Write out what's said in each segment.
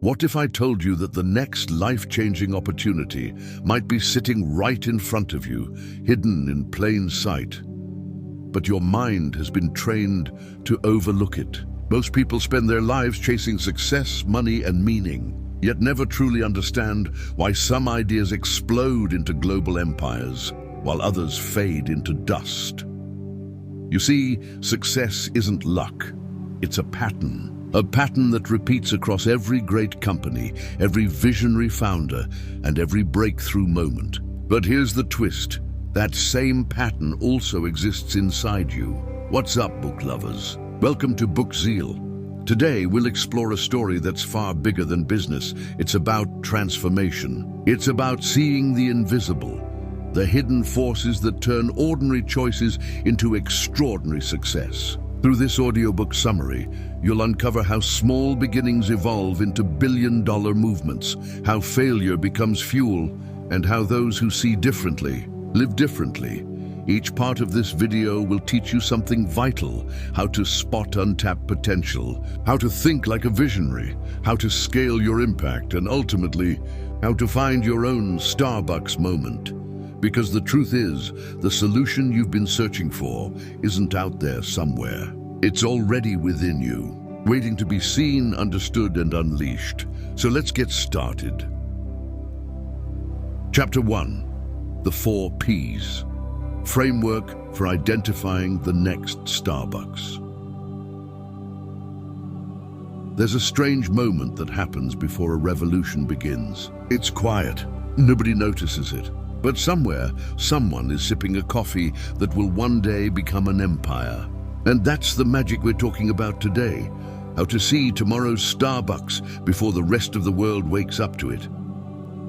What if I told you that the next life-changing opportunity might be sitting right in front of you, hidden in plain sight? But your mind has been trained to overlook it. Most people spend their lives chasing success, money, and meaning, yet never truly understand why some ideas explode into global empires, while others fade into dust. You see, success isn't luck. It's a pattern that repeats across every great company, every visionary founder, and every breakthrough moment. But here's the twist. That same pattern also exists inside you. What's up, book lovers? Welcome to BookZeal. Today, we'll explore a story that's far bigger than business. It's about transformation. It's about seeing the invisible, the hidden forces that turn ordinary choices into extraordinary success. Through this audiobook summary, you'll uncover how small beginnings evolve into billion-dollar movements, how failure becomes fuel, and how those who see differently live differently. Each part of this video will teach you something vital: how to spot untapped potential, how to think like a visionary, how to scale your impact, and ultimately, how to find your own Starbucks moment. Because the truth is, the solution you've been searching for isn't out there somewhere. It's already within you, waiting to be seen, understood, and unleashed. So let's get started. Chapter 1. The 4 Ps. Framework for identifying the next Starbucks. There's a strange moment that happens before a revolution begins. It's quiet. Nobody notices it. But somewhere, someone is sipping a coffee that will one day become an empire. And that's the magic we're talking about today. How to see tomorrow's Starbucks before the rest of the world wakes up to it.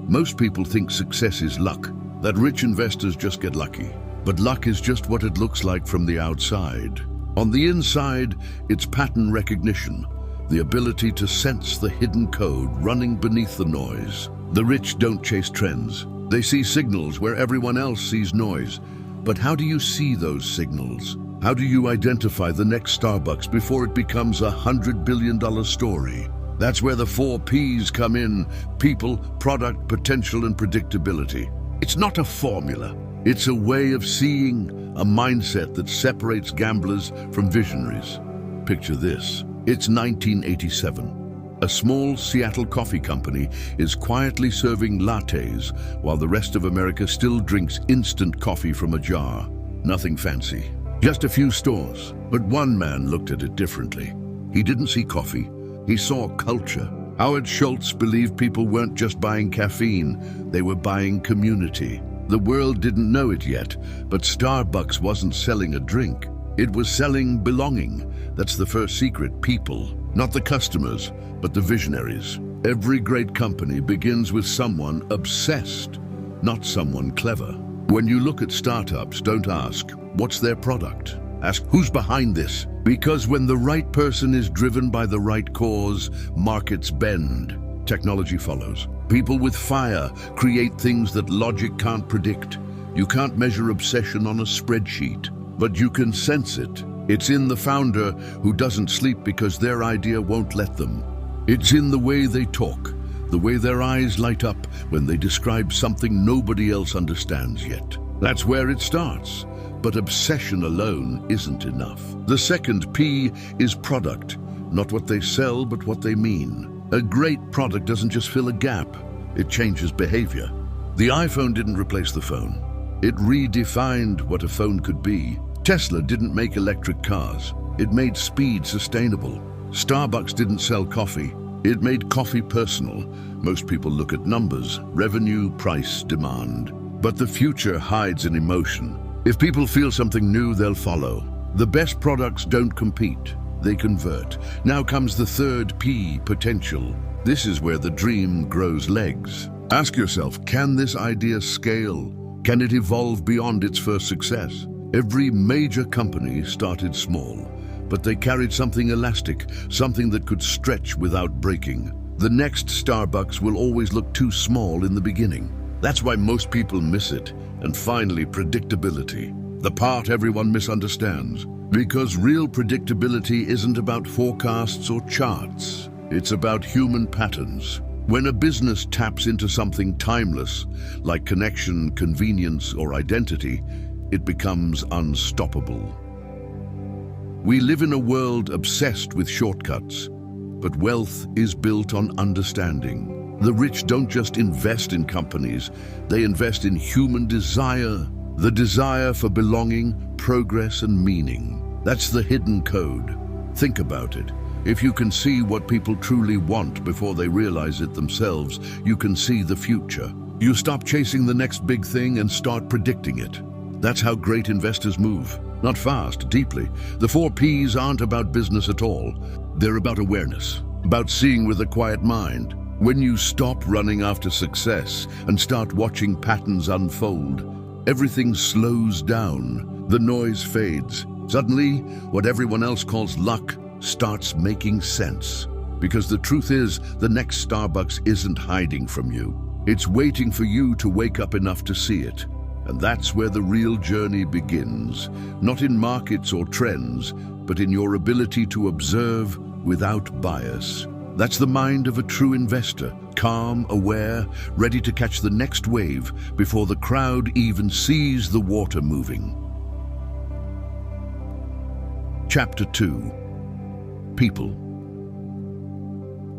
Most people think success is luck, that rich investors just get lucky. But luck is just what it looks like from the outside. On the inside, it's pattern recognition, the ability to sense the hidden code running beneath the noise. The rich don't chase trends. They see signals where everyone else sees noise. But how do you see those signals? How do you identify the next Starbucks before it becomes a $100 billion story? That's where the 4 Ps come in: people, product, potential, and predictability. It's not a formula. It's a way of seeing, a mindset that separates gamblers from visionaries. Picture this. It's 1987. A small Seattle coffee company is quietly serving lattes while the rest of America still drinks instant coffee from a jar. Nothing fancy, just a few stores. But one man looked at it differently. He didn't see coffee, he saw culture. Howard Schultz believed people weren't just buying caffeine, they were buying community. The world didn't know it yet, but Starbucks wasn't selling a drink. It was selling belonging. That's the first secret: people. Not the customers, but the visionaries. Every great company begins with someone obsessed, not someone clever. When you look at startups, don't ask, what's their product? Ask, who's behind this? Because when the right person is driven by the right cause, markets bend. Technology follows. People with fire create things that logic can't predict. You can't measure obsession on a spreadsheet, but you can sense it. It's in the founder who doesn't sleep because their idea won't let them. It's in the way they talk, the way their eyes light up when they describe something nobody else understands yet. That's where it starts. But obsession alone isn't enough. The second P is product. Not what they sell, but what they mean. A great product doesn't just fill a gap, it changes behavior. The iPhone didn't replace the phone. It redefined what a phone could be. Tesla didn't make electric cars. It made speed sustainable. Starbucks didn't sell coffee. It made coffee personal. Most people look at numbers: revenue, price, demand. But the future hides in emotion. If people feel something new, they'll follow. The best products don't compete, they convert. Now comes the third P, potential. This is where the dream grows legs. Ask yourself, can this idea scale? Can it evolve beyond its first success? Every major company started small, but they carried something elastic, something that could stretch without breaking. The next Starbucks will always look too small in the beginning. That's why most people miss it. And finally, predictability. The part everyone misunderstands. Because real predictability isn't about forecasts or charts. It's about human patterns. When a business taps into something timeless, like connection, convenience, or identity, it becomes unstoppable. We live in a world obsessed with shortcuts, but wealth is built on understanding. The rich don't just invest in companies, they invest in human desire, the desire for belonging, progress, and meaning. That's the hidden code. Think about it. If you can see what people truly want before they realize it themselves, you can see the future. You stop chasing the next big thing and start predicting it. That's how great investors move. Not fast, deeply. The 4 Ps aren't about business at all. They're about awareness, about seeing with a quiet mind. When you stop running after success and start watching patterns unfold, everything slows down. The noise fades. Suddenly, what everyone else calls luck starts making sense. Because the truth is, the next Starbucks isn't hiding from you. It's waiting for you to wake up enough to see it. And that's where the real journey begins, not in markets or trends, but in your ability to observe without bias. That's the mind of a true investor, calm, aware, ready to catch the next wave before the crowd even sees the water moving. Chapter 2. People.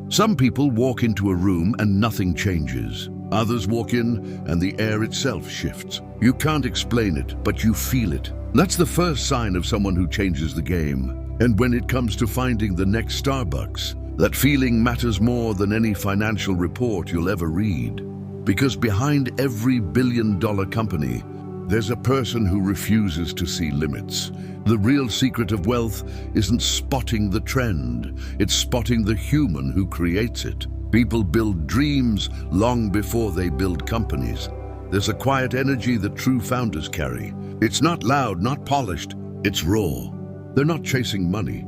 Some people walk into a room and nothing changes. Others walk in and the air itself shifts. You can't explain it, but you feel it. That's the first sign of someone who changes the game. And when it comes to finding the next Starbucks, that feeling matters more than any financial report you'll ever read. Because behind every billion-dollar company, there's a person who refuses to see limits. The real secret of wealth isn't spotting the trend, it's spotting the human who creates it. People build dreams long before they build companies. There's a quiet energy that true founders carry. It's not loud, not polished, it's raw. They're not chasing money.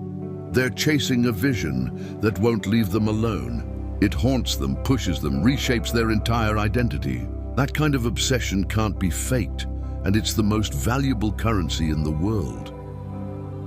They're chasing a vision that won't leave them alone. It haunts them, pushes them, reshapes their entire identity. That kind of obsession can't be faked, and it's the most valuable currency in the world.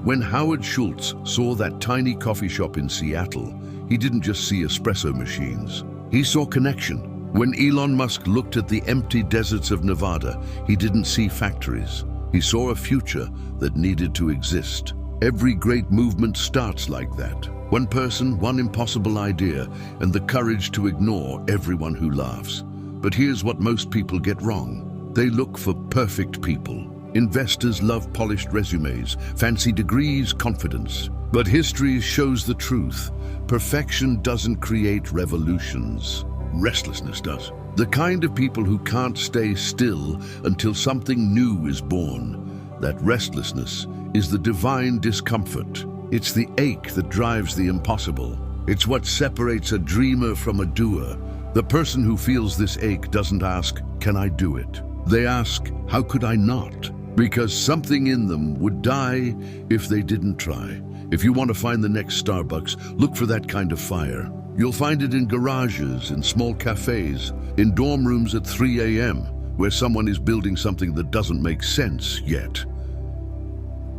When Howard Schultz saw that tiny coffee shop in Seattle, he didn't just see espresso machines. He saw connection. When Elon Musk looked at the empty deserts of Nevada, he didn't see factories. He saw a future that needed to exist. Every great movement starts like that. One person, one impossible idea, and the courage to ignore everyone who laughs. But here's what most people get wrong. They look for perfect people. Investors love polished resumes, fancy degrees, confidence. But history shows the truth. Perfection doesn't create revolutions. Restlessness does. The kind of people who can't stay still until something new is born. That restlessness is the divine discomfort. It's the ache that drives the impossible. It's what separates a dreamer from a doer. The person who feels this ache doesn't ask, "Can I do it?" They ask, "How could I not?" Because something in them would die if they didn't try. If you want to find the next Starbucks, look for that kind of fire. You'll find it in garages, in small cafes, in dorm rooms at 3 a.m., where someone is building something that doesn't make sense yet.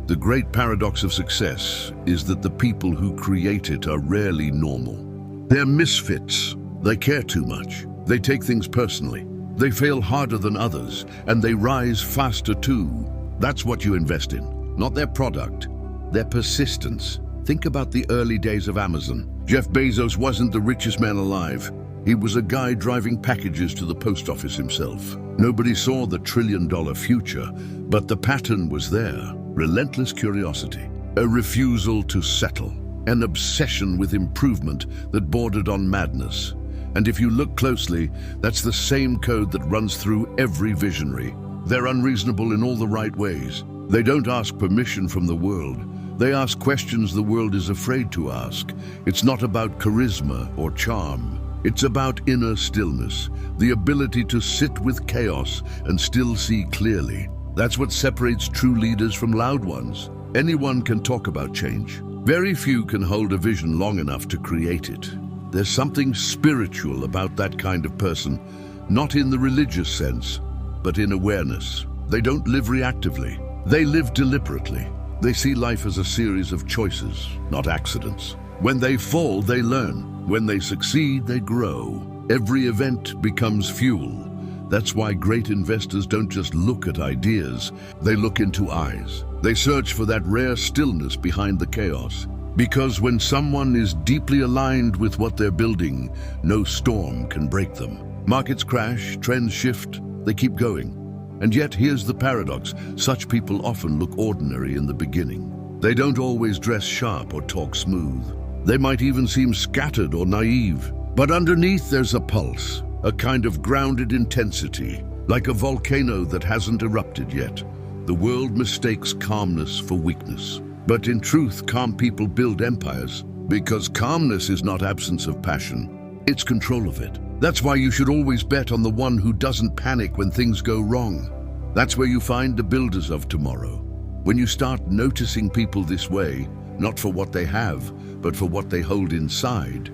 The great paradox of success is that the people who create it are rarely normal. They're misfits. They care too much. They take things personally. They fail harder than others, and they rise faster too. That's what you invest in, not their product, their persistence. Think about the early days of Amazon. Jeff Bezos wasn't the richest man alive. He was a guy driving packages to the post office himself. Nobody saw the trillion-dollar future, but the pattern was there. Relentless curiosity, a refusal to settle, an obsession with improvement that bordered on madness. And if you look closely, that's the same code that runs through every visionary. They're unreasonable in all the right ways. They don't ask permission from the world. They ask questions the world is afraid to ask. It's not about charisma or charm. It's about inner stillness, the ability to sit with chaos and still see clearly. That's what separates true leaders from loud ones. Anyone can talk about change. Very few can hold a vision long enough to create it. There's something spiritual about that kind of person, not in the religious sense, but in awareness. They don't live reactively. They live deliberately. They see life as a series of choices, not accidents. When they fall, they learn. When they succeed, they grow. Every event becomes fuel. That's why great investors don't just look at ideas, they look into eyes. They search for that rare stillness behind the chaos. Because when someone is deeply aligned with what they're building, no storm can break them. Markets crash, trends shift, they keep going. And yet here's the paradox: such people often look ordinary in the beginning. They don't always dress sharp or talk smooth. They might even seem scattered or naive. But underneath there's a pulse, a kind of grounded intensity, like a volcano that hasn't erupted yet. The world mistakes calmness for weakness. But in truth, calm people build empires, because calmness is not absence of passion, it's control of it. That's why you should always bet on the one who doesn't panic when things go wrong. That's where you find the builders of tomorrow. When you start noticing people this way, not for what they have, but for what they hold inside,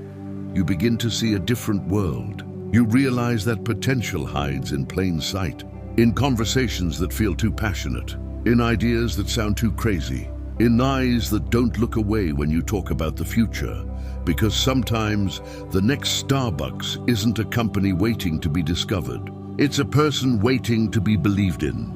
you begin to see a different world. You realize that potential hides in plain sight, in conversations that feel too passionate, in ideas that sound too crazy, in eyes that don't look away when you talk about the future. Because sometimes the next Starbucks isn't a company waiting to be discovered. It's a person waiting to be believed in.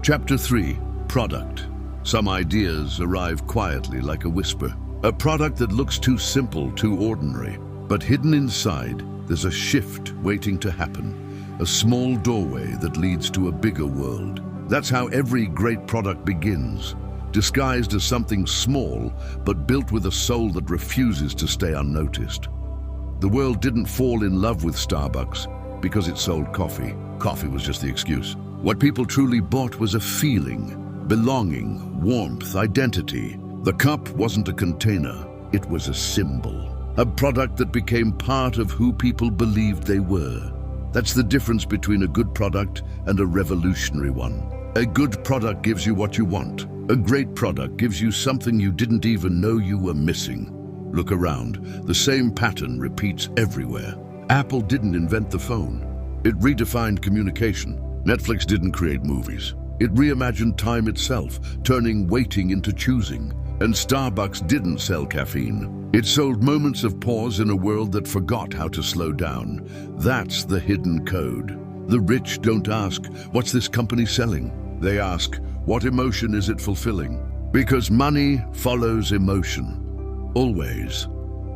Chapter 3. Product. Some ideas arrive quietly like a whisper. A product that looks too simple, too ordinary. But hidden inside, there's a shift waiting to happen. A small doorway that leads to a bigger world. That's how every great product begins. Disguised as something small, but built with a soul that refuses to stay unnoticed. The world didn't fall in love with Starbucks because it sold coffee. Coffee was just the excuse. What people truly bought was a feeling, belonging, warmth, identity. The cup wasn't a container, it was a symbol. A product that became part of who people believed they were. That's the difference between a good product and a revolutionary one. A good product gives you what you want. A great product gives you something you didn't even know you were missing. Look around. The same pattern repeats everywhere. Apple didn't invent the phone. It redefined communication. Netflix didn't create movies. It reimagined time itself, turning waiting into choosing. And Starbucks didn't sell caffeine. It sold moments of pause in a world that forgot how to slow down. That's the hidden code. The rich don't ask, "What's this company selling?" They ask, "What emotion is it fulfilling?" Because money follows emotion. Always.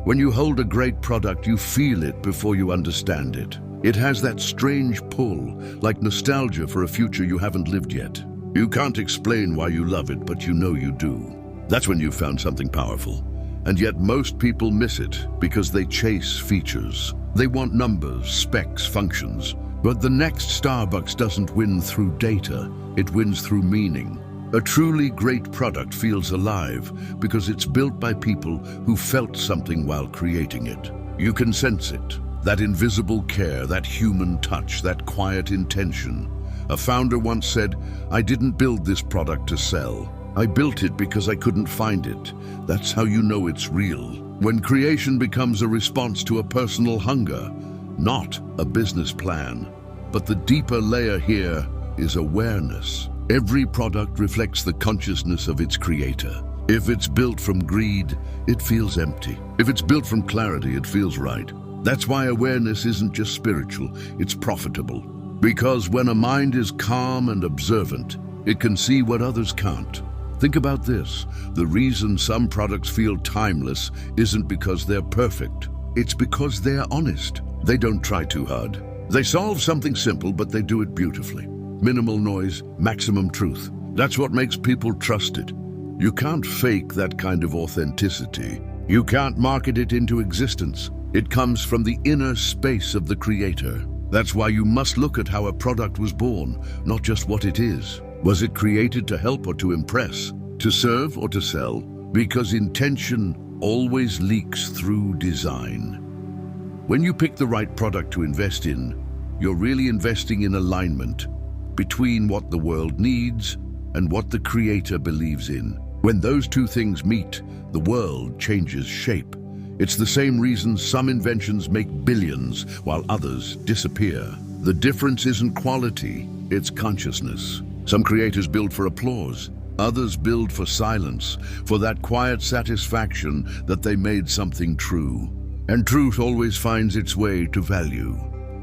When you hold a great product, you feel it before you understand it. It has that strange pull, like nostalgia for a future you haven't lived yet. You can't explain why you love it, but you know you do. That's when you've found something powerful. And yet most people miss it because they chase features. They want numbers, specs, functions. But the next Starbucks doesn't win through data, it wins through meaning. A truly great product feels alive because it's built by people who felt something while creating it. You can sense it, that invisible care, that human touch, that quiet intention. A founder once said, "I didn't build this product to sell. I built it because I couldn't find it." That's how you know it's real. When creation becomes a response to a personal hunger, not a business plan. But the deeper layer here is awareness. Every product reflects the consciousness of its creator. If it's built from greed, it feels empty. If it's built from clarity, it feels right. That's why awareness isn't just spiritual, it's profitable. Because when a mind is calm and observant, it can see what others can't. Think about this. The reason some products feel timeless isn't because they're perfect. It's because they're honest. They don't try too hard. They solve something simple, but they do it beautifully. Minimal noise, maximum truth. That's what makes people trust it. You can't fake that kind of authenticity. You can't market it into existence. It comes from the inner space of the creator. That's why you must look at how a product was born, not just what it is. Was it created to help or to impress? To serve or to sell? Because intention always leaks through design. When you pick the right product to invest in, you're really investing in alignment between what the world needs and what the creator believes in. When those two things meet, the world changes shape. It's the same reason some inventions make billions while others disappear. The difference isn't quality, it's consciousness. Some creators build for applause, Others build for silence, for that quiet satisfaction that they made something true. And truth always finds its way to value.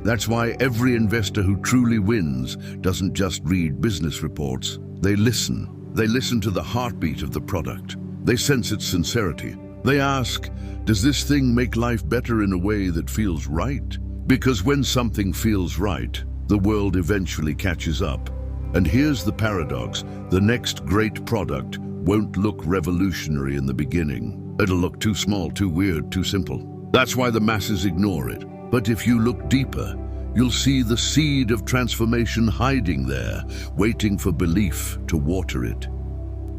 That's why every investor who truly wins doesn't just read business reports. They listen. They listen to the heartbeat of the product. They sense its sincerity. They ask, does this thing make life better in a way that feels right? Because when something feels right, the world eventually catches up. And here's the paradox. The next great product won't look revolutionary in the beginning. It'll look too small, too weird, too simple. That's why the masses ignore it. But if you look deeper, you'll see the seed of transformation hiding there, waiting for belief to water it.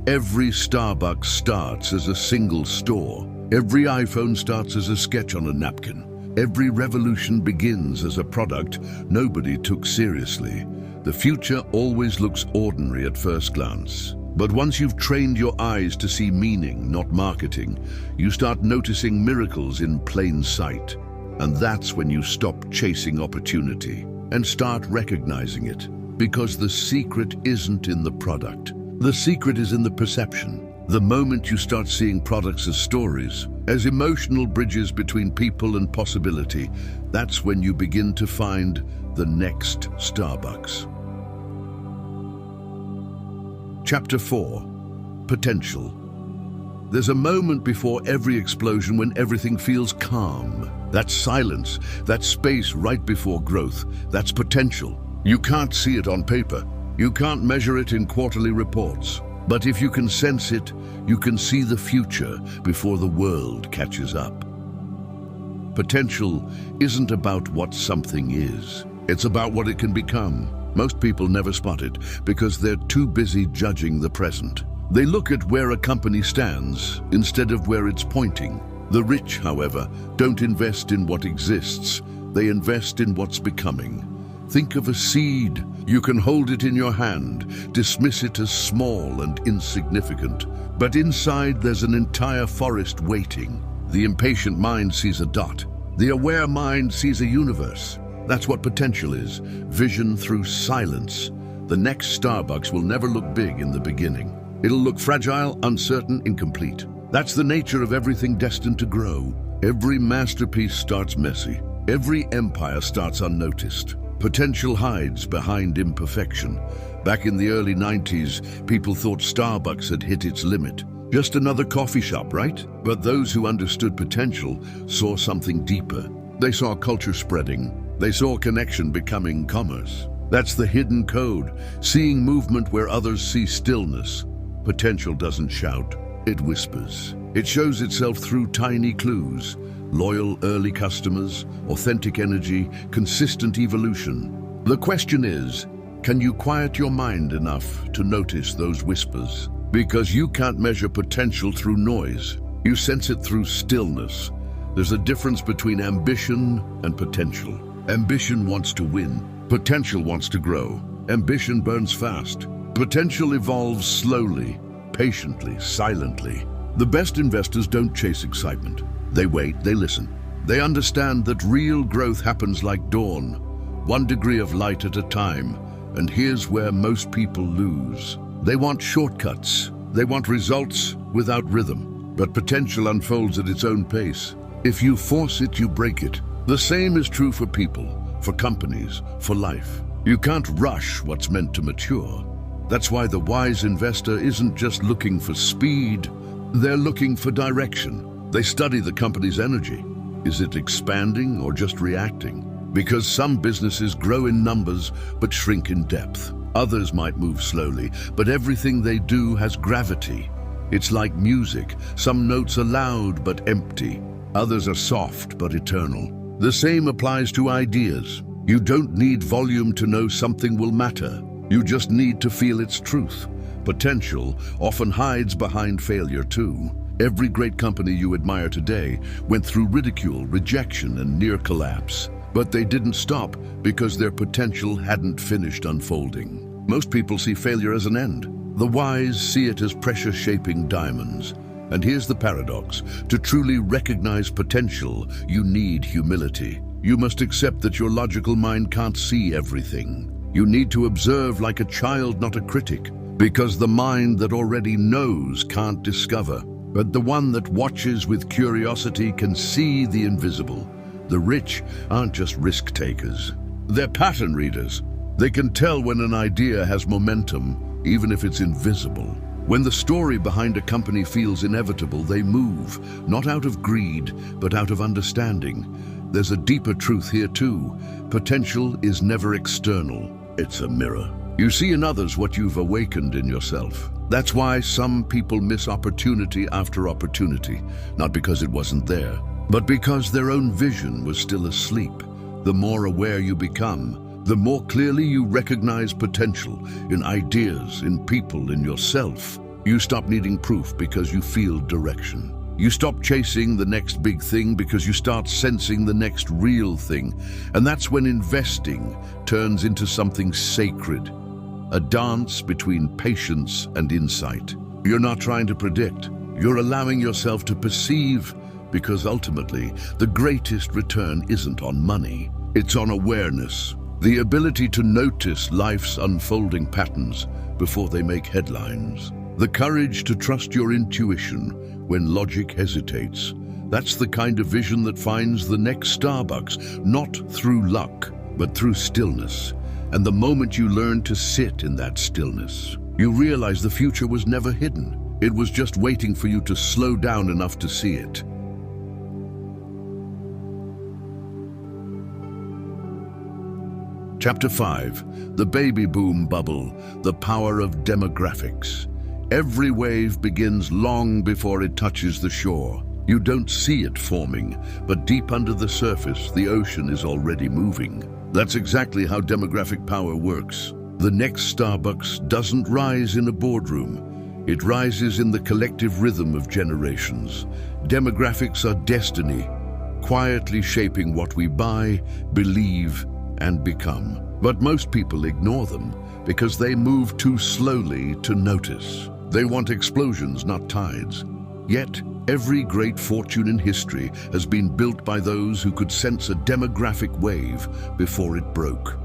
Every Starbucks starts as a single store. Every iPhone starts as a sketch on a napkin. Every revolution begins as a product nobody took seriously. The future always looks ordinary at first glance. But once you've trained your eyes to see meaning, not marketing, you start noticing miracles in plain sight. And that's when you stop chasing opportunity and start recognizing it. Because the secret isn't in the product. The secret is in the perception. The moment you start seeing products as stories, as emotional bridges between people and possibility, that's when you begin to find the next Starbucks. Chapter 4. Potential. There's a moment before every explosion when everything feels calm. That's silence, that space right before growth, that's potential. You can't see it on paper. You can't measure it in quarterly reports. But if you can sense it, you can see the future before the world catches up. Potential isn't about what something is. It's about what it can become. Most people never spot it because they're too busy judging the present. They look at where a company stands instead of where it's pointing. The rich, however, don't invest in what exists. They invest in what's becoming. Think of a seed. You can hold it in your hand, dismiss it as small and insignificant. But inside there's an entire forest waiting. The impatient mind sees a dot. The aware mind sees a universe. That's what potential is. Vision through silence. The next Starbucks will never look big in the beginning. It'll look fragile, uncertain, incomplete. That's the nature of everything destined to grow. Every masterpiece starts messy. Every empire starts unnoticed. Potential hides behind imperfection. Back in the early 90s, people thought Starbucks had hit its limit. Just another coffee shop, right? But those who understood potential saw something deeper. They saw culture spreading. They saw connection becoming commerce. That's the hidden code, seeing movement where others see stillness. Potential doesn't shout, it whispers. It shows itself through tiny clues. Loyal early customers, authentic energy, consistent evolution. The question is, can you quiet your mind enough to notice those whispers? Because you can't measure potential through noise. You sense it through stillness. There's a difference between ambition and potential. Ambition wants to win. Potential wants to grow. Ambition burns fast. Potential evolves slowly, patiently, silently. The best investors don't chase excitement. They wait, they listen. They understand that real growth happens like dawn, 1 degree of light at a time. And here's where most people lose. They want shortcuts. They want results without rhythm. But potential unfolds at its own pace. If you force it, you break it. The same is true for people, for companies, for life. You can't rush what's meant to mature. That's why the wise investor isn't just looking for speed. They're looking for direction. They study the company's energy. Is it expanding or just reacting? Because some businesses grow in numbers but shrink in depth. Others might move slowly, but everything they do has gravity. It's like music. Some notes are loud but empty. Others are soft but eternal. The same applies to ideas. You don't need volume to know something will matter. You just need to feel its truth. Potential often hides behind failure too. Every great company you admire today went through ridicule, rejection, and near collapse. But they didn't stop because their potential hadn't finished unfolding. Most people see failure as an end. The wise see it as pressure-shaping diamonds. And here's the paradox. To truly recognize potential, you need humility. You must accept that your logical mind can't see everything. You need to observe like a child, not a critic. Because the mind that already knows can't discover, but the one that watches with curiosity can see the invisible. The rich aren't just risk takers. They're pattern readers. They can tell when an idea has momentum, even if it's invisible. When the story behind a company feels inevitable, they move, not out of greed, but out of understanding. There's a deeper truth here too. Potential is never external. It's a mirror. You see in others what you've awakened in yourself. That's why some people miss opportunity after opportunity, not because it wasn't there, but because their own vision was still asleep. The more aware you become, the more clearly you recognize potential in ideas, in people, in yourself. You stop needing proof because you feel direction. You stop chasing the next big thing because you start sensing the next real thing. And that's when investing turns into something sacred, a dance between patience and insight. You're not trying to predict. You're allowing yourself to perceive, because ultimately, the greatest return isn't on money. It's on awareness, the ability to notice life's unfolding patterns before they make headlines. The courage to trust your intuition when logic hesitates. That's the kind of vision that finds the next Starbucks, not through luck, but through stillness. And the moment you learn to sit in that stillness, you realize the future was never hidden. It was just waiting for you to slow down enough to see it. Chapter 5, The Baby Boom Bubble, The Power of Demographics. Every wave begins long before it touches the shore. You don't see it forming, but deep under the surface, the ocean is already moving. That's exactly how demographic power works. The next Starbucks doesn't rise in a boardroom. It rises in the collective rhythm of generations. Demographics are destiny, quietly shaping what we buy, believe, and become. But most people ignore them because they move too slowly to notice. They want explosions, not tides. Yet, every great fortune in history has been built by those who could sense a demographic wave before it broke.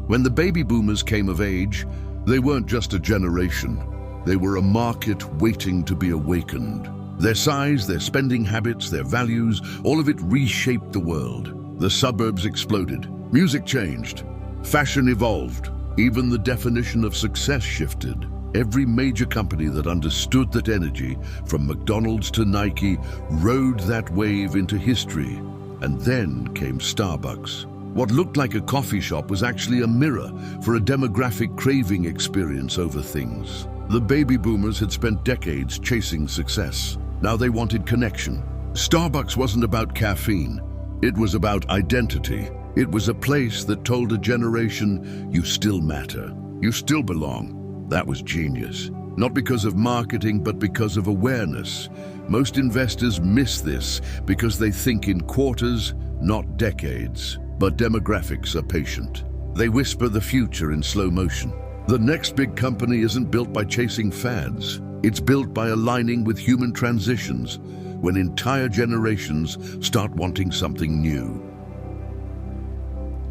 When the baby boomers came of age, they weren't just a generation. They were a market waiting to be awakened. Their size, their spending habits, their values, all of it reshaped the world. The suburbs exploded. Music changed. Fashion evolved. Even the definition of success shifted. Every major company that understood that energy, from McDonald's to Nike, rode that wave into history. And then came Starbucks. What looked like a coffee shop was actually a mirror for a demographic craving experience over things. The baby boomers had spent decades chasing success. Now they wanted connection. Starbucks wasn't about caffeine. It was about identity. It was a place that told a generation, you still matter. You still belong. That was genius. Not because of marketing, but because of awareness. Most investors miss this because they think in quarters, not decades. But demographics are patient. They whisper the future in slow motion. The next big company isn't built by chasing fads. It's built by aligning with human transitions, when entire generations start wanting something new.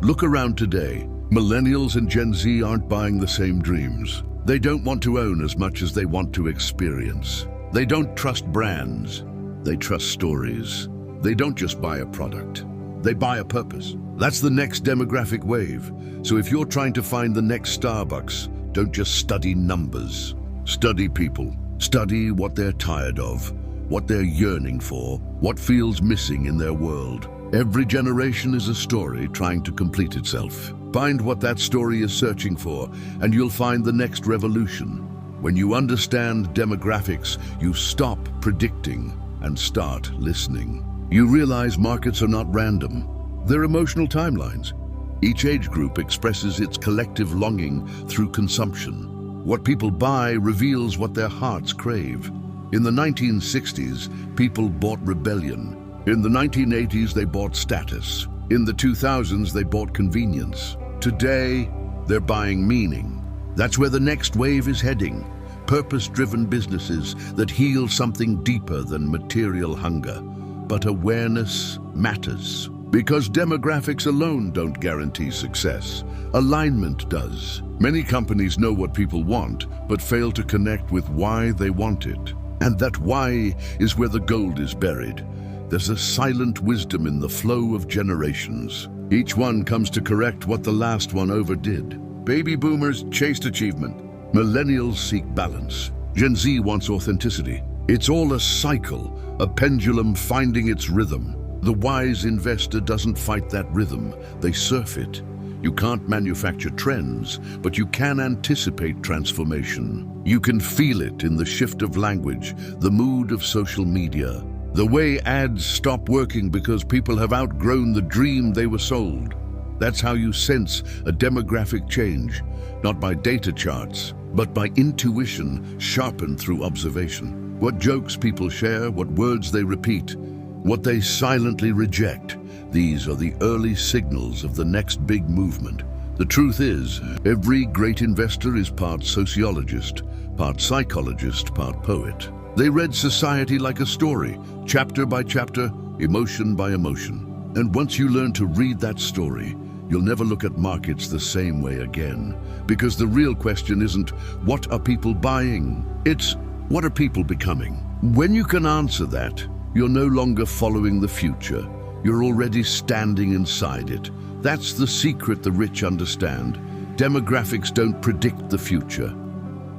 Look around today. Millennials and Gen Z aren't buying the same dreams. They don't want to own as much as they want to experience. They don't trust brands. They trust stories. They don't just buy a product. They buy a purpose. That's the next demographic wave. So if you're trying to find the next Starbucks, don't just study numbers. Study people. Study what they're tired of, what they're yearning for, what feels missing in their world. Every generation is a story trying to complete itself. Find what that story is searching for, and you'll find the next revolution. When you understand demographics, you stop predicting and start listening. You realize markets are not random. They're emotional timelines. Each age group expresses its collective longing through consumption. What people buy reveals what their hearts crave. In the 1960s, people bought rebellion. In the 1980s, they bought status. In the 2000s, they bought convenience. Today, they're buying meaning. That's where the next wave is heading. Purpose-driven businesses that heal something deeper than material hunger. But awareness matters. Because demographics alone don't guarantee success. Alignment does. Many companies know what people want, but fail to connect with why they want it. And that why is where the gold is buried. There's a silent wisdom in the flow of generations. Each one comes to correct what the last one overdid. Baby boomers chased achievement. Millennials seek balance. Gen Z wants authenticity. It's all a cycle, a pendulum finding its rhythm. The wise investor doesn't fight that rhythm, they surf it. You can't manufacture trends, but you can anticipate transformation. You can feel it in the shift of language, the mood of social media, the way ads stop working because people have outgrown the dream they were sold. That's how you sense a demographic change, not by data charts, but by intuition sharpened through observation. What jokes people share, what words they repeat, what they silently reject. These are the early signals of the next big movement. The truth is, every great investor is part sociologist, part psychologist, part poet. They read society like a story, chapter by chapter, emotion by emotion. And once you learn to read that story, you'll never look at markets the same way again. Because the real question isn't, what are people buying? It's, what are people becoming? When you can answer that, you're no longer following the future. You're already standing inside it. That's the secret the rich understand. Demographics don't predict the future.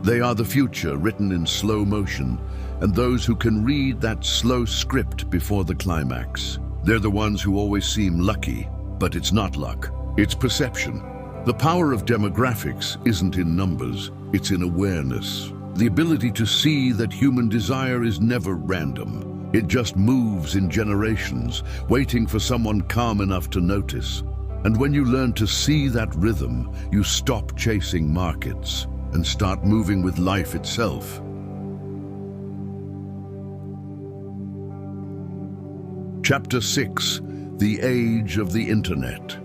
They are the future written in slow motion, and those who can read that slow script before the climax. They're the ones who always seem lucky, but it's not luck. It's perception. The power of demographics isn't in numbers, it's in awareness. The ability to see that human desire is never random. It just moves in generations, waiting for someone calm enough to notice. And when you learn to see that rhythm, you stop chasing markets and start moving with life itself. Chapter 6: The Age of the Internet.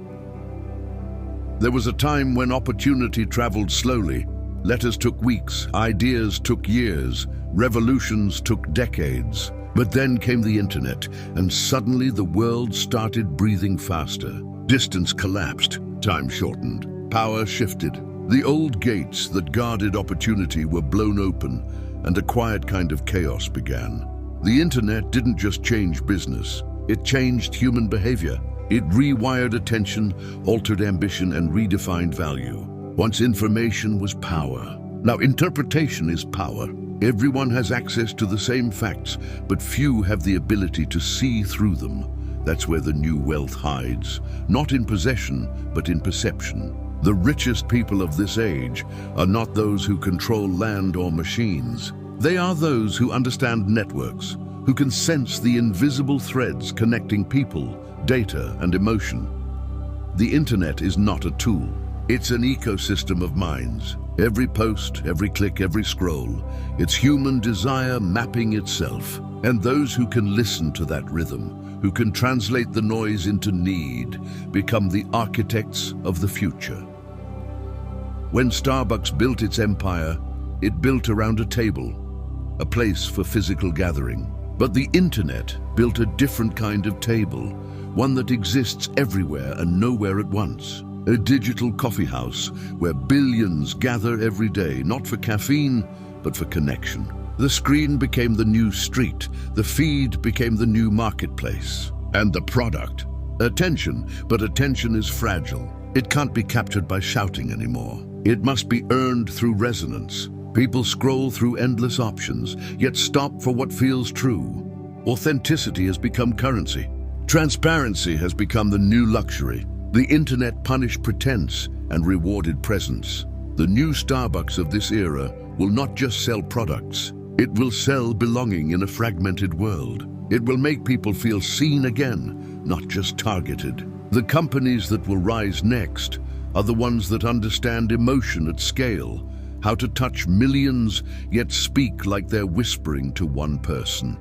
There was a time when opportunity traveled slowly. Letters took weeks, ideas took years, revolutions took decades. But then came the internet, and suddenly the world started breathing faster. Distance collapsed, time shortened, power shifted. The old gates that guarded opportunity were blown open, and a quiet kind of chaos began. The internet didn't just change business, it changed human behavior. It rewired attention, altered ambition, and redefined value. Once information was power, now interpretation is power. Everyone has access to the same facts, but few have the ability to see through them. That's where the new wealth hides, not in possession, but in perception. The richest people of this age are not those who control land or machines. They are those who understand networks, who can sense the invisible threads connecting people, data, and emotion. The internet is not a tool. It's an ecosystem of minds. Every post, every click, every scroll, it's human desire mapping itself. And those who can listen to that rhythm, who can translate the noise into need, become the architects of the future. When Starbucks built its empire, it built around a table, a place for physical gathering. But the internet built a different kind of table, one that exists everywhere and nowhere at once. A digital coffee house where billions gather every day, not for caffeine, but for connection. The screen became the new street, the feed became the new marketplace. And the product? Attention, but attention is fragile. It can't be captured by shouting anymore. It must be earned through resonance. People scroll through endless options, yet stop for what feels true. Authenticity has become currency. Transparency has become the new luxury. The internet punished pretense and rewarded presence. The new Starbucks of this era will not just sell products. It will sell belonging in a fragmented world. It will make people feel seen again, not just targeted. The companies that will rise next are the ones that understand emotion at scale, how to touch millions yet speak like they're whispering to one person.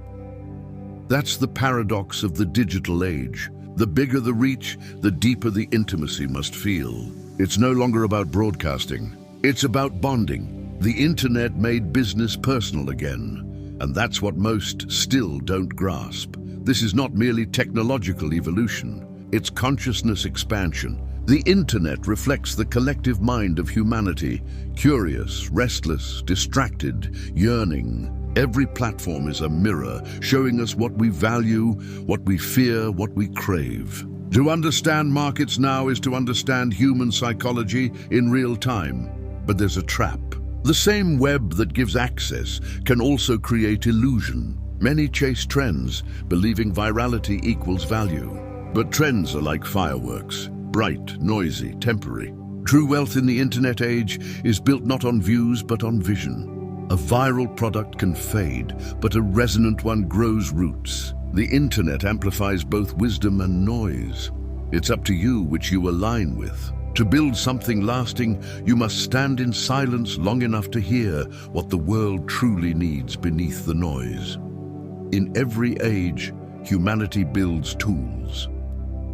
That's the paradox of the digital age. The bigger the reach, the deeper the intimacy must feel. It's no longer about broadcasting. It's about bonding. The internet made business personal again, and that's what most still don't grasp. This is not merely technological evolution. it's consciousness expansion. The internet reflects the collective mind of humanity, curious, restless, distracted, yearning. Every platform is a mirror, showing us what we value, what we fear, what we crave. To understand markets now is to understand human psychology in real time. But there's a trap. The same web that gives access can also create illusion. Many chase trends, believing virality equals value. But trends are like fireworks, bright, noisy, temporary. True wealth in the internet age is built not on views but on vision. A viral product can fade, but a resonant one grows roots. The internet amplifies both wisdom and noise. It's up to you which you align with. To build something lasting, you must stand in silence long enough to hear what the world truly needs beneath the noise. In every age, humanity builds tools,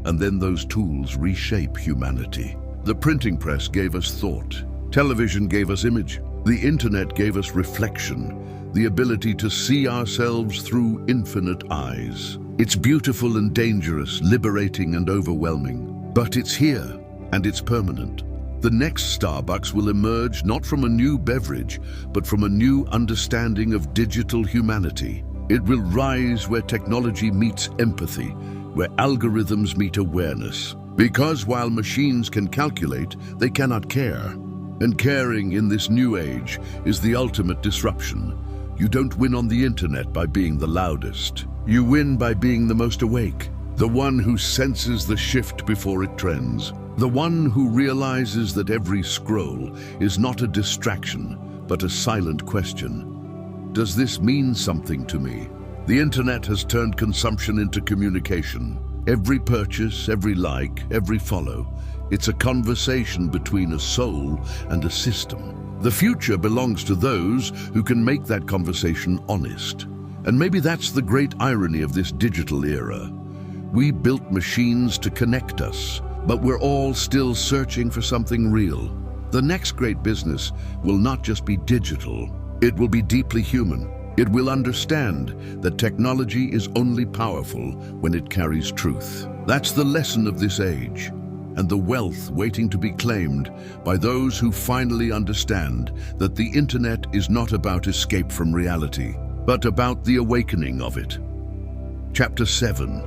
and then those tools reshape humanity. The printing press gave us thought. Television gave us image. The internet gave us reflection, the ability to see ourselves through infinite eyes. It's beautiful and dangerous, liberating and overwhelming. But it's here, and it's permanent. The next Starbucks will emerge not from a new beverage, but from a new understanding of digital humanity. It will rise where technology meets empathy, where algorithms meet awareness. Because while machines can calculate, they cannot care. And caring in this new age is the ultimate disruption. You don't win on the internet by being the loudest. You win by being the most awake, the one who senses the shift before it trends, the one who realizes that every scroll is not a distraction, but a silent question. Does this mean something to me? The internet has turned consumption into communication. Every purchase, every like, every follow, it's a conversation between a soul and a system. The future belongs to those who can make that conversation honest. And maybe that's the great irony of this digital era. We built machines to connect us, but we're all still searching for something real. The next great business will not just be digital, it will be deeply human. It will understand that technology is only powerful when it carries truth. That's the lesson of this age, and the wealth waiting to be claimed by those who finally understand that the internet is not about escape from reality, but about the awakening of it. Chapter 7.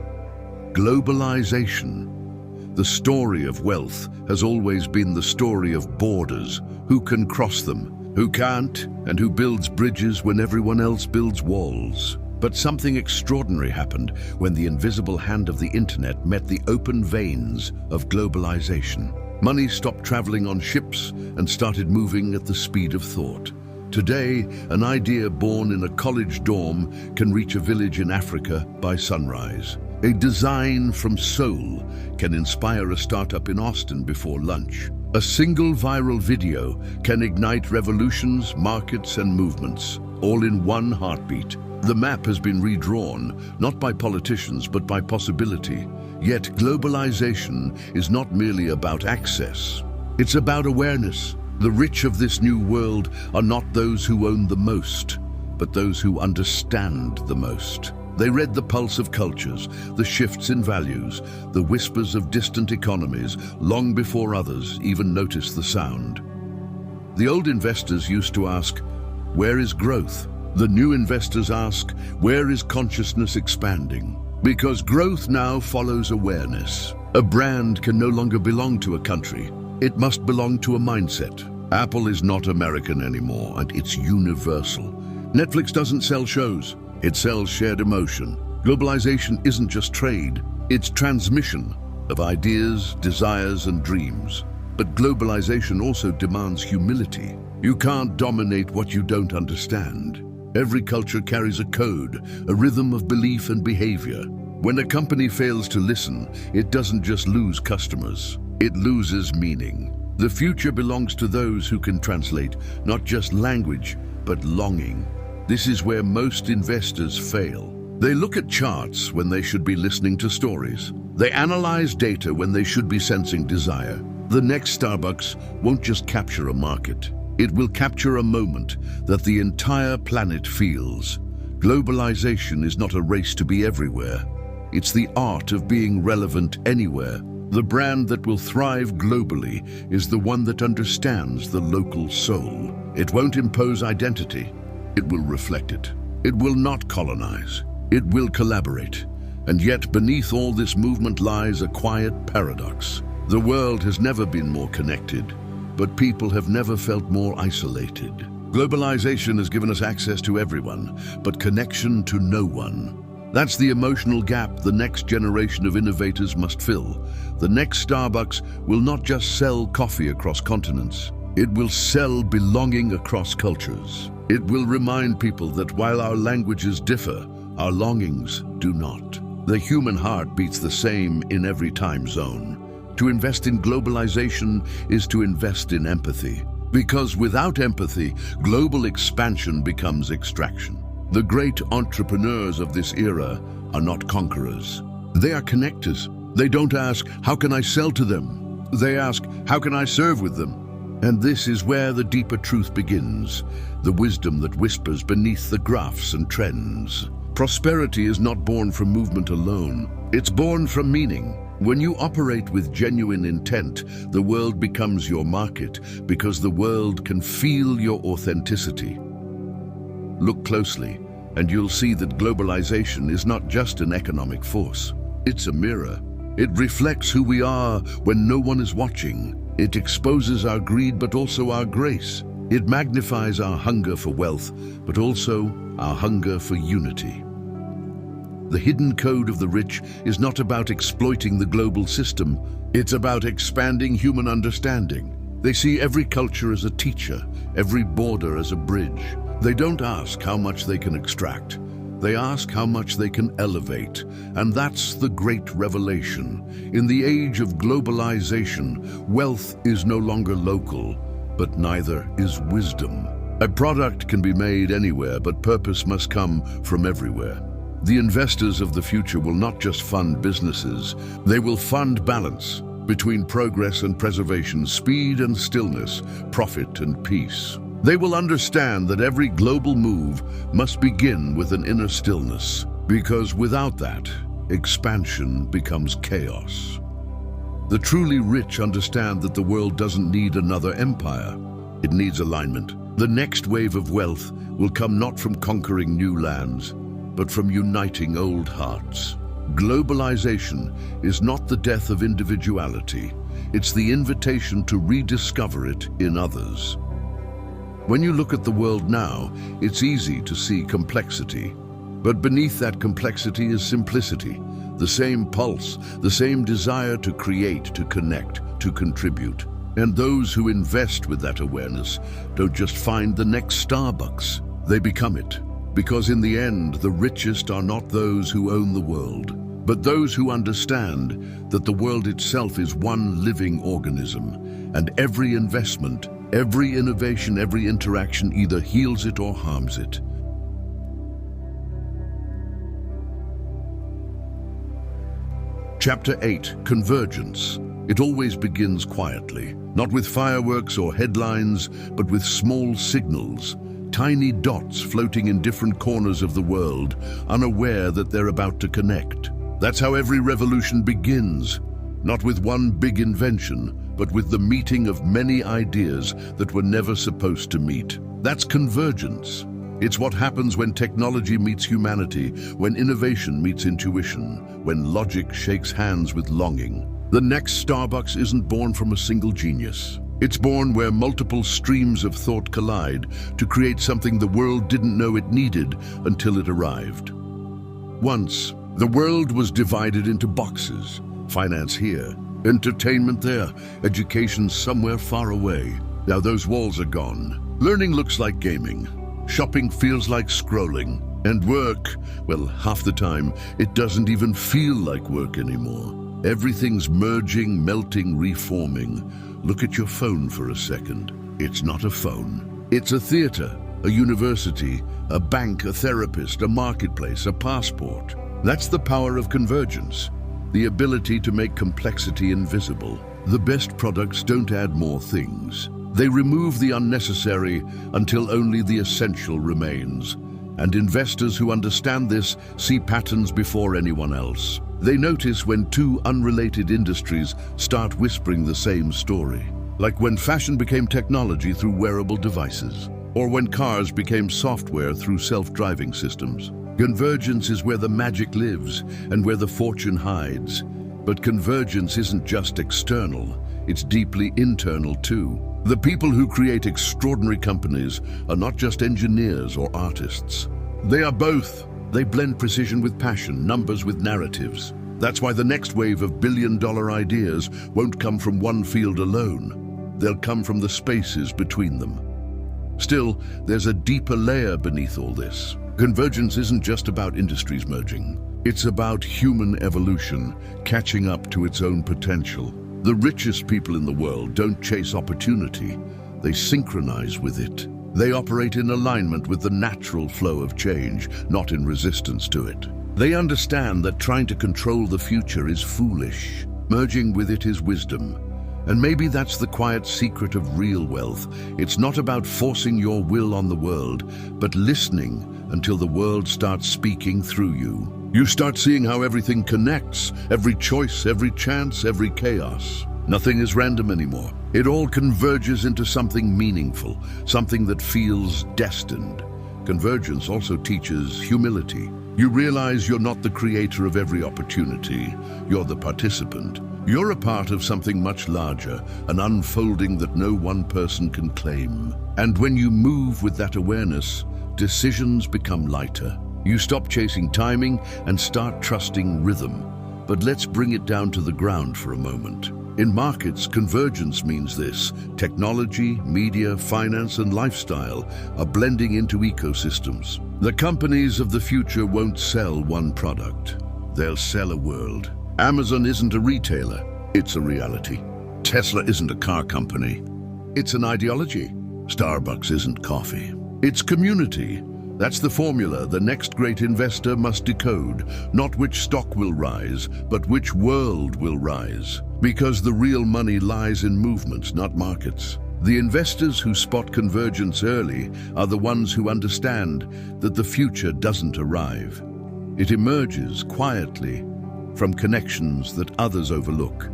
Globalization. The story of wealth has always been the story of borders. Who can cross them? Who can't? And who builds bridges when everyone else builds walls? But something extraordinary happened when the invisible hand of the internet met the open veins of globalization. Money stopped traveling on ships and started moving at the speed of thought. Today, an idea born in a college dorm can reach a village in Africa by sunrise. A design from Seoul can inspire a startup in Austin before lunch. A single viral video can ignite revolutions, markets, and movements, all in one heartbeat. The map has been redrawn, not by politicians, but by possibility. Yet globalization is not merely about access. It's about awareness. The rich of this new world are not those who own the most, but those who understand the most. They read the pulse of cultures, the shifts in values, the whispers of distant economies, long before others even noticed the sound. The old investors used to ask, where is growth? The new investors ask, where is consciousness expanding? Because growth now follows awareness. A brand can no longer belong to a country. It must belong to a mindset. Apple is not American anymore, and it's universal. Netflix doesn't sell shows. It sells shared emotion. Globalization isn't just trade, it's transmission of ideas, desires, and dreams. But globalization also demands humility. You can't dominate what you don't understand. Every culture carries a code, a rhythm of belief and behavior. When a company fails to listen, it doesn't just lose customers, it loses meaning. The future belongs to those who can translate not just language, but longing. This is where most investors fail. They look at charts when they should be listening to stories. They analyze data when they should be sensing desire. The next Starbucks won't just capture a market. It will capture a moment that the entire planet feels. Globalization is not a race to be everywhere. It's the art of being relevant anywhere. The brand that will thrive globally is the one that understands the local soul. It won't impose identity. It will reflect it. It will not colonize. It will collaborate. And yet, beneath all this movement lies a quiet paradox. The world has never been more connected, but people have never felt more isolated. Globalization has given us access to everyone, but connection to no one. That's the emotional gap the next generation of innovators must fill. The next Starbucks will not just sell coffee across continents. It will sell belonging across cultures. It will remind people that while our languages differ, our longings do not. The human heart beats the same in every time zone. To invest in globalization is to invest in empathy. Because without empathy, global expansion becomes extraction. The great entrepreneurs of this era are not conquerors. They are connectors. They don't ask, how can I sell to them? They ask, how can I serve with them? And this is where the deeper truth begins, the wisdom that whispers beneath the graphs and trends. Prosperity is not born from movement alone. It's born from meaning. When you operate with genuine intent, the world becomes your market because the world can feel your authenticity. Look closely, and you'll see that globalization is not just an economic force. It's a mirror. It reflects who we are when no one is watching. It exposes our greed, but also our grace. It magnifies our hunger for wealth, but also our hunger for unity. The hidden code of the rich is not about exploiting the global system. It's about expanding human understanding. They see every culture as a teacher, every border as a bridge. They don't ask how much they can extract. They ask how much they can elevate. And that's the great revelation. In the age of globalization, wealth is no longer local, but neither is wisdom. A product can be made anywhere, but purpose must come from everywhere. The investors of the future will not just fund businesses, they will fund balance between progress and preservation, speed and stillness, profit and peace. They will understand that every global move must begin with an inner stillness, because without that, expansion becomes chaos. The truly rich understand that the world doesn't need another empire. It needs alignment. The next wave of wealth will come not from conquering new lands, but from uniting old hearts. Globalization is not the death of individuality. It's the invitation to rediscover it in others. When you look at the world now, it's easy to see complexity. But beneath that complexity is simplicity, the same pulse, the same desire to create, to connect, to contribute. And those who invest with that awareness don't just find the next Starbucks, they become it. Because in the end, the richest are not those who own the world, but those who understand that the world itself is one living organism, and every investment, every innovation, every interaction either heals it or harms it. Chapter 8, Convergence. It always begins quietly, not with fireworks or headlines, but with small signals. Tiny dots floating in different corners of the world, unaware that they're about to connect. That's how every revolution begins, not with one big invention, but with the meeting of many ideas that were never supposed to meet. That's convergence. It's what happens when technology meets humanity, when innovation meets intuition, when logic shakes hands with longing. The next Starbucks isn't born from a single genius. It's born where multiple streams of thought collide to create something the world didn't know it needed until it arrived. Once, the world was divided into boxes. Finance here, entertainment there, education somewhere far away. Now those walls are gone. Learning looks like gaming. Shopping feels like scrolling. And work, well, half the time, it doesn't even feel like work anymore. Everything's merging, melting, reforming. Look at your phone for a second. It's not a phone. It's a theater, a university, a bank, a therapist, a marketplace, a passport. That's the power of convergence, the ability to make complexity invisible. The best products don't add more things. They remove the unnecessary until only the essential remains. And investors who understand this see patterns before anyone else. They notice when two unrelated industries start whispering the same story. Like when fashion became technology through wearable devices, or when cars became software through self-driving systems. Convergence is where the magic lives and where the fortune hides. But convergence isn't just external, it's deeply internal too. The people who create extraordinary companies are not just engineers or artists. They are both. They blend precision with passion, numbers with narratives. That's why the next wave of billion-dollar ideas won't come from one field alone. They'll come from the spaces between them. Still, there's a deeper layer beneath all this. Convergence isn't just about industries merging. It's about human evolution, catching up to its own potential. The richest people in the world don't chase opportunity. They synchronize with it. They operate in alignment with the natural flow of change, not in resistance to it. They understand that trying to control the future is foolish. Merging with it is wisdom. And maybe that's the quiet secret of real wealth. It's not about forcing your will on the world, but listening until the world starts speaking through you. You start seeing how everything connects, every choice, every chance, every chaos. Nothing is random anymore. It all converges into something meaningful, something that feels destined. Convergence also teaches humility. You realize you're not the creator of every opportunity. You're the participant. You're a part of something much larger, an unfolding that no one person can claim. And when you move with that awareness, decisions become lighter. You stop chasing timing and start trusting rhythm. But let's bring it down to the ground for a moment. In markets, convergence means this. Technology, media, finance, and lifestyle are blending into ecosystems. The companies of the future won't sell one product. They'll sell a world. Amazon isn't a retailer, it's a reality. Tesla isn't a car company, it's an ideology. Starbucks isn't coffee, it's community. That's the formula the next great investor must decode. Not which stock will rise, but which world will rise. Because the real money lies in movements, not markets. The investors who spot convergence early are the ones who understand that the future doesn't arrive. It emerges quietly from connections that others overlook.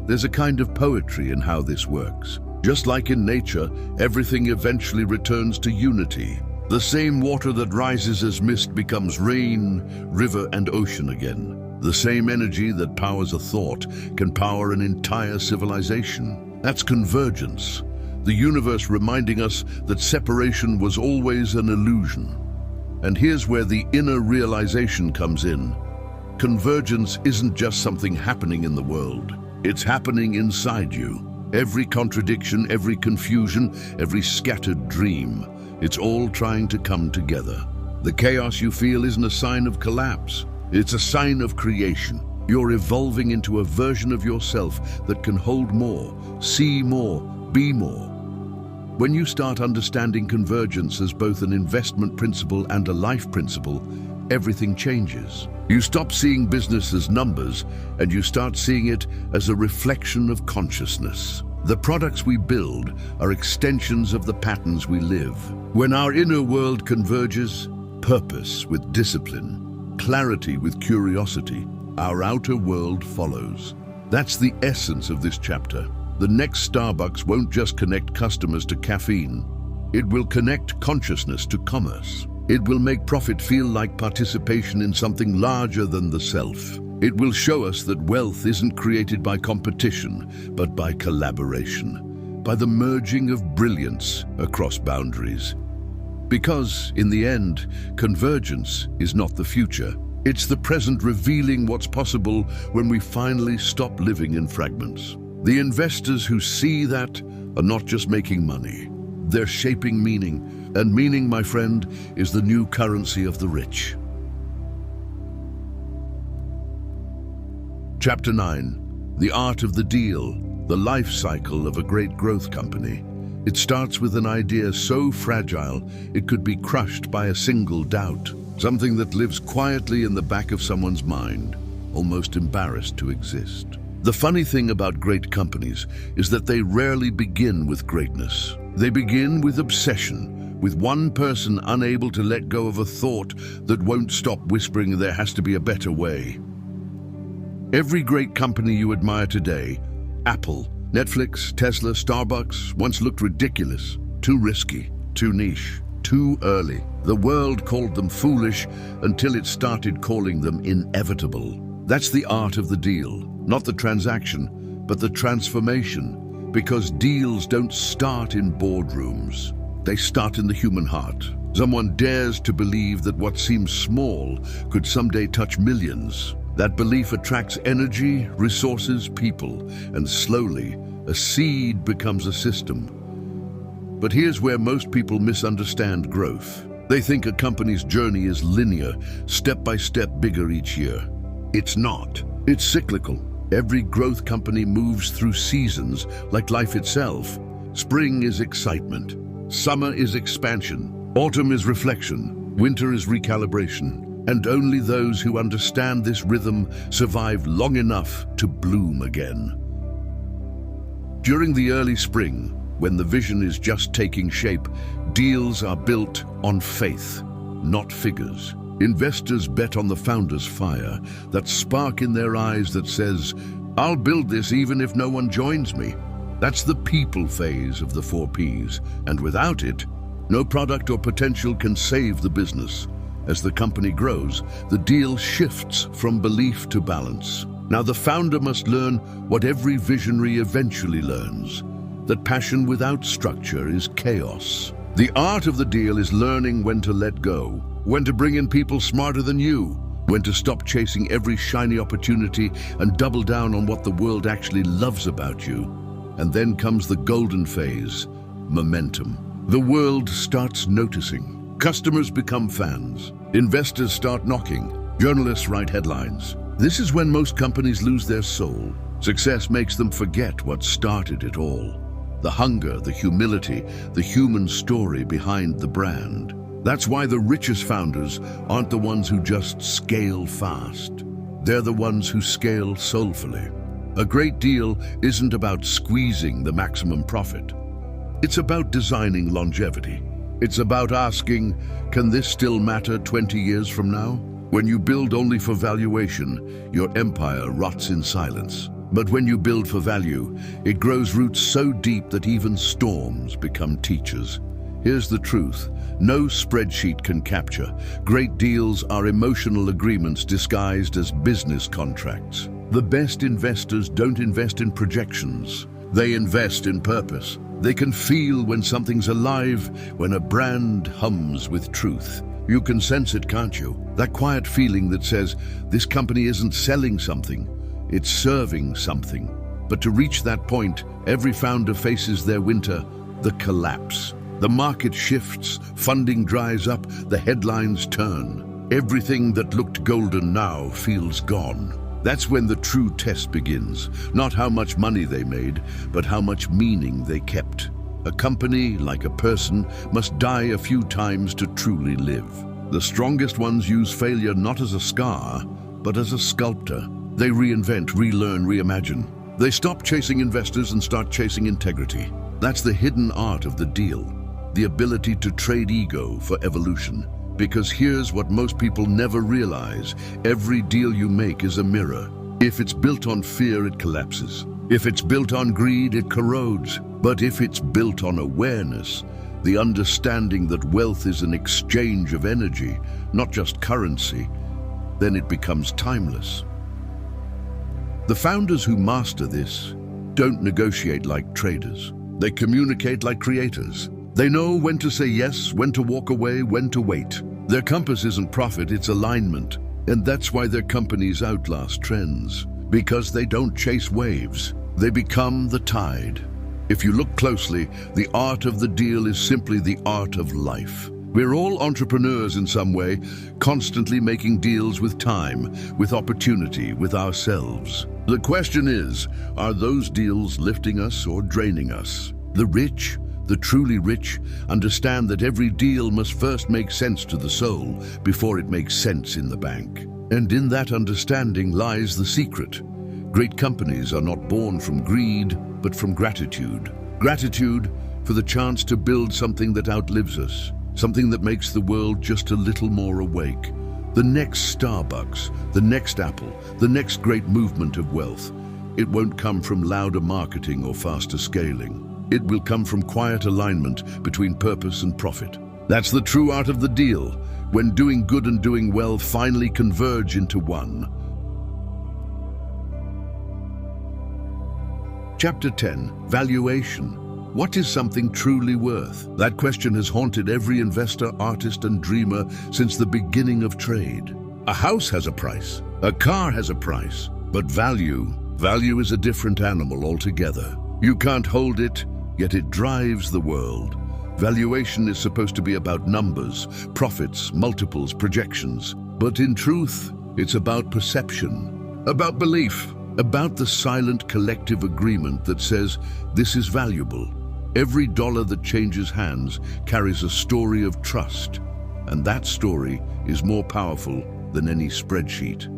There's a kind of poetry in how this works. Just like in nature, everything eventually returns to unity. The same water that rises as mist becomes rain, river, and ocean again. The same energy that powers a thought can power an entire civilization. That's convergence. The universe reminding us that separation was always an illusion. And here's where the inner realization comes in. Convergence isn't just something happening in the world. It's happening inside you. Every contradiction, every confusion, every scattered dream, it's all trying to come together. The chaos you feel isn't a sign of collapse. It's a sign of creation. You're evolving into a version of yourself that can hold more, see more, be more. When you start understanding convergence as both an investment principle and a life principle, everything changes. You stop seeing business as numbers, and you start seeing it as a reflection of consciousness. The products we build are extensions of the patterns we live. When our inner world converges, purpose with discipline, clarity with curiosity, our outer world follows. That's the essence of this chapter. The next Starbucks won't just connect customers to caffeine. It will connect consciousness to commerce. It will make profit feel like participation in something larger than the self. It will show us that wealth isn't created by competition, but by collaboration, by the merging of brilliance across boundaries. Because, in the end, convergence is not the future. It's the present revealing what's possible when we finally stop living in fragments. The investors who see that are not just making money. They're shaping meaning. And meaning, my friend, is the new currency of the rich. Chapter 9. The Art of the Deal, the life cycle of a great growth company. It starts with an idea so fragile it could be crushed by a single doubt. Something that lives quietly in the back of someone's mind, almost embarrassed to exist. The funny thing about great companies is that they rarely begin with greatness. They begin with obsession, with one person unable to let go of a thought that won't stop whispering there has to be a better way. Every great company you admire today, Apple, Netflix, Tesla, Starbucks, once looked ridiculous, too risky, too niche, too early. The world called them foolish until it started calling them inevitable. That's the art of the deal, not the transaction, but the transformation, because deals don't start in boardrooms. They start in the human heart. Someone dares to believe that what seems small could someday touch millions. That belief attracts energy, resources, people, and slowly, a seed becomes a system. But here's where most people misunderstand growth. They think a company's journey is linear, step by step bigger each year. It's not. It's cyclical. Every growth company moves through seasons like life itself. Spring is excitement. Summer is expansion. Autumn is reflection. Winter is recalibration. And only those who understand this rhythm survive long enough to bloom again. During the early spring, when the vision is just taking shape, deals are built on faith, not figures. Investors bet on the founder's fire, that spark in their eyes that says, "I'll build this even if no one joins me." That's the people phase of the 4 Ps, and without it, no product or potential can save the business. As the company grows, the deal shifts from belief to balance. Now the founder must learn what every visionary eventually learns, that passion without structure is chaos. The art of the deal is learning when to let go, when to bring in people smarter than you, when to stop chasing every shiny opportunity and double down on what the world actually loves about you. And then comes the golden phase, momentum. The world starts noticing. Customers become fans. Investors start knocking. Journalists write headlines. This is when most companies lose their soul. Success makes them forget what started it all. The hunger, the humility, the human story behind the brand. That's why the richest founders aren't the ones who just scale fast. They're the ones who scale soulfully. A great deal isn't about squeezing the maximum profit. It's about designing longevity. It's about asking, can this still matter 20 years from now? When you build only for valuation, your empire rots in silence. But when you build for value, it grows roots so deep that even storms become teachers. Here's the truth. No spreadsheet can capture. Great deals are emotional agreements disguised as business contracts. The best investors don't invest in projections. They invest in purpose. They can feel when something's alive, when a brand hums with truth. You can sense it, can't you? That quiet feeling that says, this company isn't selling something, it's serving something. But to reach that point, every founder faces their winter, the collapse. The market shifts, funding dries up, the headlines turn. Everything that looked golden now feels gone. That's when the true test begins. Not how much money they made, but how much meaning they kept. A company, like a person, must die a few times to truly live. The strongest ones use failure not as a scar, but as a sculptor. They reinvent, relearn, reimagine. They stop chasing investors and start chasing integrity. That's the hidden art of the deal. The ability to trade ego for evolution. Because here's what most people never realize. Every deal you make is a mirror. If it's built on fear, it collapses. If it's built on greed, it corrodes. But if it's built on awareness, the understanding that wealth is an exchange of energy, not just currency, then it becomes timeless. The founders who master this don't negotiate like traders. They communicate like creators. They know when to say yes, when to walk away, when to wait. Their compass isn't profit, it's alignment. And that's why their companies outlast trends. Because they don't chase waves. They become the tide. If you look closely, the art of the deal is simply the art of life. We're all entrepreneurs in some way, constantly making deals with time, with opportunity, with ourselves. The question is, are those deals lifting us or draining us? The rich, the truly rich, understand that every deal must first make sense to the soul before it makes sense in the bank. And in that understanding lies the secret. Great companies are not born from greed, but from gratitude. Gratitude for the chance to build something that outlives us, something that makes the world just a little more awake. The next Starbucks, the next Apple, the next great movement of wealth. It won't come from louder marketing or faster scaling. It will come from quiet alignment between purpose and profit. That's the true art of the deal, when doing good and doing well finally converge into one. Chapter 10, Valuation. What is something truly worth? That question has haunted every investor, artist, and dreamer since the beginning of trade. A house has a price, a car has a price, but value is a different animal altogether. You can't hold it, yet it drives the world. Valuation is supposed to be about numbers, profits, multiples, projections. But in truth, it's about perception, about belief, about the silent collective agreement that says this is valuable. Every dollar that changes hands carries a story of trust, and that story is more powerful than any spreadsheet.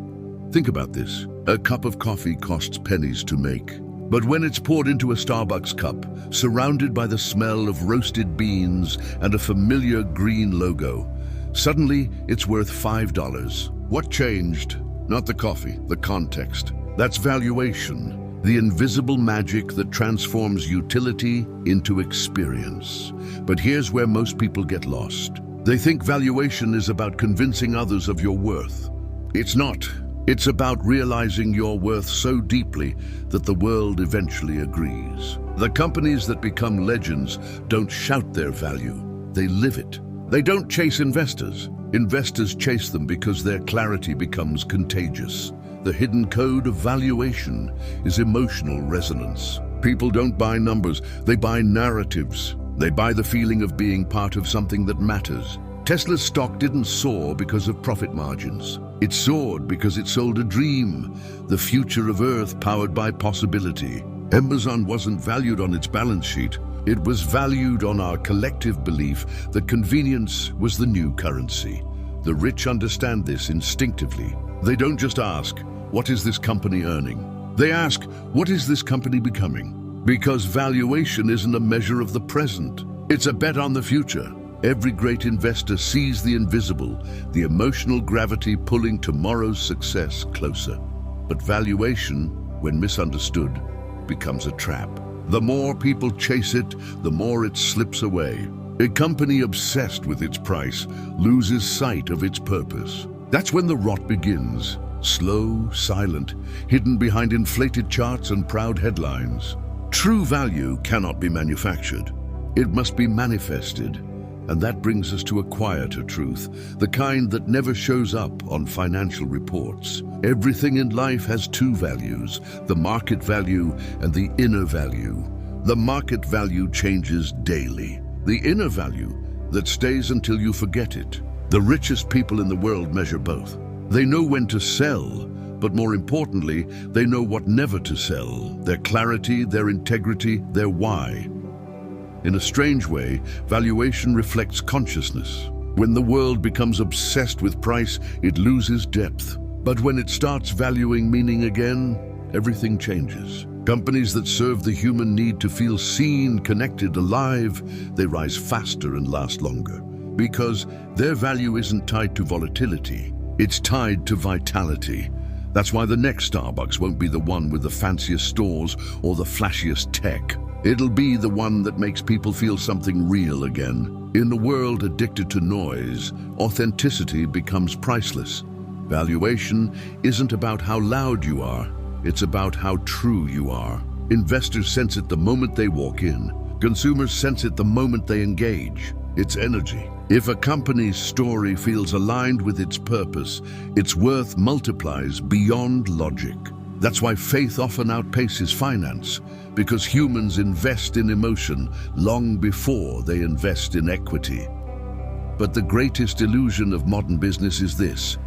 Think about this. A cup of coffee costs pennies to make. But when it's poured into a Starbucks cup, surrounded by the smell of roasted beans and a familiar green logo, suddenly it's worth $5. What changed? Not the coffee, the context. That's valuation. The invisible magic that transforms utility into experience. But here's where most people get lost. They think valuation is about convincing others of your worth. It's not. It's about realizing your worth so deeply that the world eventually agrees. The companies that become legends don't shout their value, they live it. They don't chase investors. Investors chase them because their clarity becomes contagious. The hidden code of valuation is emotional resonance. People don't buy numbers, they buy narratives. They buy the feeling of being part of something that matters. Tesla's stock didn't soar because of profit margins. It soared because it sold a dream, the future of Earth powered by possibility. Amazon wasn't valued on its balance sheet. It was valued on our collective belief that convenience was the new currency. The rich understand this instinctively. They don't just ask, what is this company earning? They ask, what is this company becoming? Because valuation isn't a measure of the present. It's a bet on the future. Every great investor sees the invisible, the emotional gravity pulling tomorrow's success closer. But valuation, when misunderstood, becomes a trap. The more people chase it, the more it slips away. A company obsessed with its price loses sight of its purpose. That's when the rot begins. Slow, silent, hidden behind inflated charts and proud headlines. True value cannot be manufactured. It must be manifested. And that brings us to a quieter truth, the kind that never shows up on financial reports. Everything in life has two values, the market value and the inner value. The market value changes daily. The inner value, that stays until you forget it. The richest people in the world measure both. They know when to sell, but more importantly, they know what never to sell, their clarity, their integrity, their why. In a strange way, valuation reflects consciousness. When the world becomes obsessed with price, it loses depth. But when it starts valuing meaning again, everything changes. Companies that serve the human need to feel seen, connected, alive, they rise faster and last longer. Because their value isn't tied to volatility, it's tied to vitality. That's why the next Starbucks won't be the one with the fanciest stores or the flashiest tech. It'll be the one that makes people feel something real again. In a world addicted to noise, authenticity becomes priceless. Valuation isn't about how loud you are, it's about how true you are. Investors sense it the moment they walk in. Consumers sense it the moment they engage. It's energy. If a company's story feels aligned with its purpose, its worth multiplies beyond logic. That's why faith often outpaces finance, because humans invest in emotion long before they invest in equity. But the greatest illusion of modern business is this,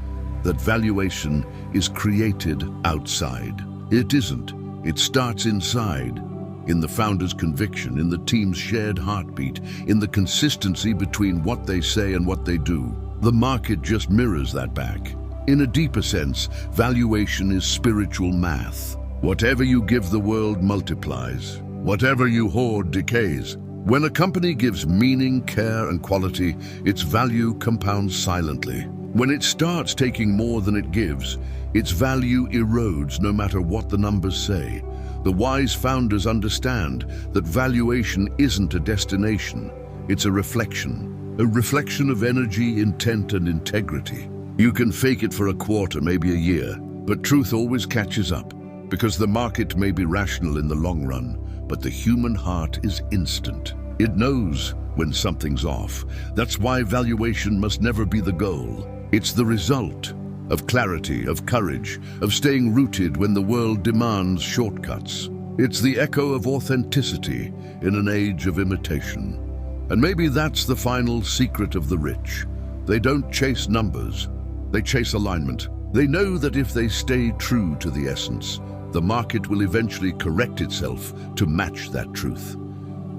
that valuation is created outside. It isn't. It starts inside, in the founder's conviction, in the team's shared heartbeat, in the consistency between what they say and what they do. The market just mirrors that back. In a deeper sense, valuation is spiritual math. Whatever you give the world multiplies. Whatever you hoard decays. When a company gives meaning, care, and quality, its value compounds silently. When it starts taking more than it gives, its value erodes no matter what the numbers say. The wise founders understand that valuation isn't a destination, it's a reflection of energy, intent, and integrity. You can fake it for a quarter, maybe a year, but truth always catches up, because the market may be rational in the long run, but the human heart is instant. It knows when something's off. That's why valuation must never be the goal. It's the result of clarity, of courage, of staying rooted when the world demands shortcuts. It's the echo of authenticity in an age of imitation. And maybe that's the final secret of the rich. They don't chase numbers, they chase alignment. They know that if they stay true to the essence, the market will eventually correct itself to match that truth.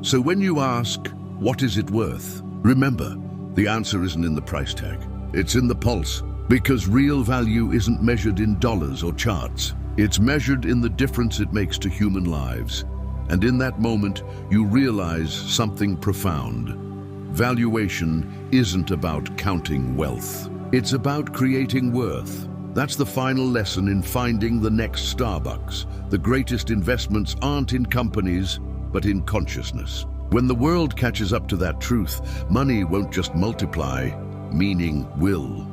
So when you ask, what is it worth? Remember, the answer isn't in the price tag. It's in the pulse, because real value isn't measured in dollars or charts. It's measured in the difference it makes to human lives. And in that moment, you realize something profound. Valuation isn't about counting wealth. It's about creating worth. That's the final lesson in finding the next Starbucks. The greatest investments aren't in companies, but in consciousness. When the world catches up to that truth, money won't just multiply, meaning will.